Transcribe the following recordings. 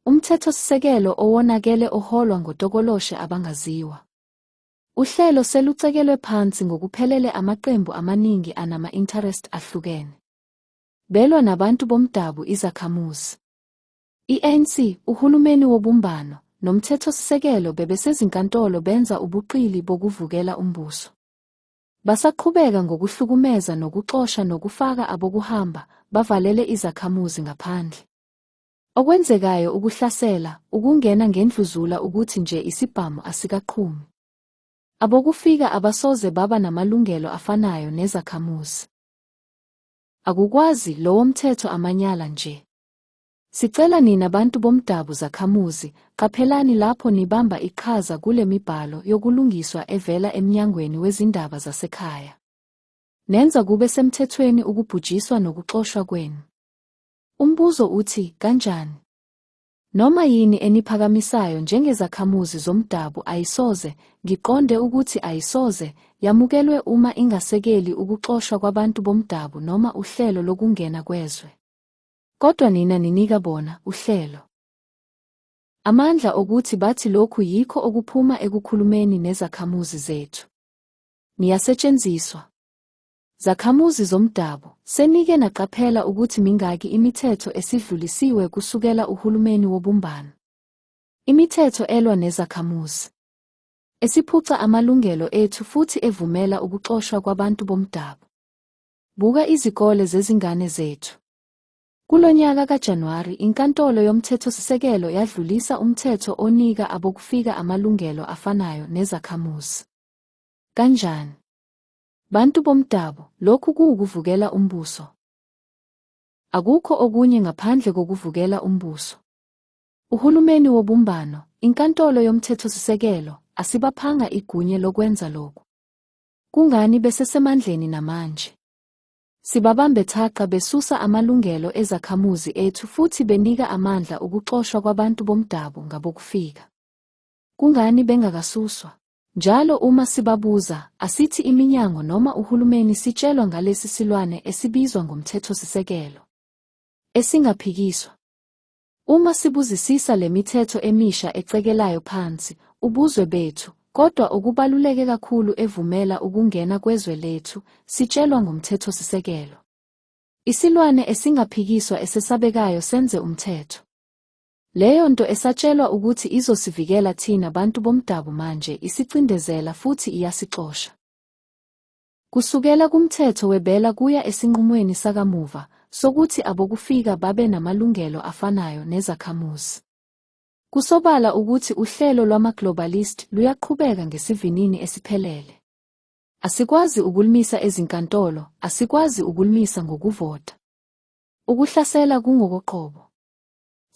Umthethosisekelo owonakele oholwa ngotokoloshe abangaziwa. Uhlelo selucekelwe phansi ngokuphelele amaqembu amaningi anama-interest ahlukene. Belwa nabantu bomdabu izakhamuzi. I-ANC, uhulumeni wobumbano, nomthethosisekelo bebesezinkantolo benza ubuqili bokuvukela umbuso. Basaqhubeka ngokuhlukumeza nokuxosha nokufaka abokuhamba, bavalele izakhamuzi ngaphandle. Okwenzekayo ukuhlasela, ukungena ngendluzula ukuthi nje isibhamu asikaqhumi. Abokufika abasoze baba namalungelo afanayo nezakhamuzi. Akukwazi lowo mthetho amanyala nje. Sicela nina bantu bomdabu zakhamuzi, qaphelani lapho nibamba iqhaza kule mibhalo yokulungiswa evela emnyangweni wezindaba zasekhaya. Nenza kube semthethweni ukubhujiswa nokuxoshwa kwenu. Umbuzo uthi, kanjani? Noma yini eniphakamisayo njengezakhamuzi zomdabu ayisoze, ngiqonde ukuthi ayisoze, yamukelwe uma ingasekeli ukuxoshwa kwabantu bomdabu noma uhlelo lokungena kwezwe. Kodwa nina ninika bona uhlelo. Amandla okuthi bathi lokhu yikho okuphuma ekukhulumeni nezakhamuzi zethu. Niyasetshenziswa. Zakhamuzi zomdabu, senike naqaphela ukuthi mingaki imithetho esidlulisiwe kusukela uhulumeni wobumbano. Imithetho elwa nezakhamuzi. Esiphuca amalungelo ethu futhi evumela ukuxoshwa kwabantu bomdabu. Buka izikole zezingane zethu. Kulonyaka kaJanuwari inkantolo yomthethosisekelo yadlulisa umthetho onika abokufika amalungelo afanayo nezakhamuzi. Kanjani? Bantu bomdabu, lokhu kuwukuvukela umbuso. Akukho okunye ngaphandle kokuvukela umbuso. Uhulumeni wobumbano, inkantolo yomthethosisekelo, asibaphanga igunya lokwenza lokhu. Kungani besesemandleni namanje? Sibabambe thaqa besusa amalungelo ezakhamuzi ethu futhi benika amandla ukuxoshwa kwabantu bomdabu ngabokufika. Kungani bengakasuswa? Njalo uma sibabuza, asithi iminyango noma uhulumeni sitshelwa ngalesi silwane esibizwa ngomthethosisekelo. Esingaphikiswa. Uma sibuzisisa le mithetho emisha ecekelayo phansi, ubuzwe bethu, kodwa okubaluleke kakhulu evumela ukungena kwezwe lethu, sitshelwa ngomthethosisekelo. Isilwane esingaphikiswa esesabekayo senze umthetho. Leyo nto esatshelwa ukuthi izosivikela thina bantu bomdabu manje isicindezela futhi iyasixosha. Kusukela kumthetho webela kuya esinqumweni sakamuva, sokuthi abokufika babe namalungelo afanayo nezakhamuzi. Kusobala ukuthi uhlelo lwama-globalist luyaqhubeka ngesivinini esiphelele. Asikwazi ukulumisa ezinkantolo, asikwazi ukulumisa ngokuvota. Ukuhlasela kungokoqobo.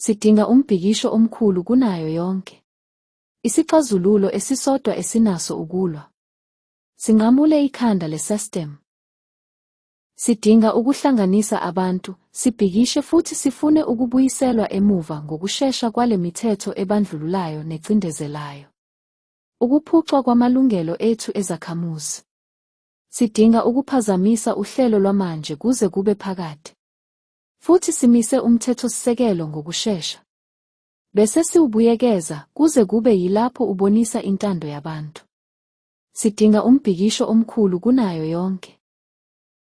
Sidinga umbhikisho omkhulu kunayo yonke. Isixazululo esisodwa esinaso ukulwa. Sinqamule ikhanda le-system. Sidinga ukuhlanganisa abantu, sibhikishe futhi sifune ukubuyiselwa emuva ngokushesha kwale mithetho ebandlululayo necindezelayo. Ukuphucwa kwamalungelo ethu ezakhamuzi. Sidinga ukuphazamisa uhlelo lwamanje kuze kube phakade. Futhi simise umthethosisekelo ngokushesha. Bese siwubuyekeza kuze kube yilapho ubonisa intando yabantu. Sidinga umbhikisho omkhulu kunayo yonke.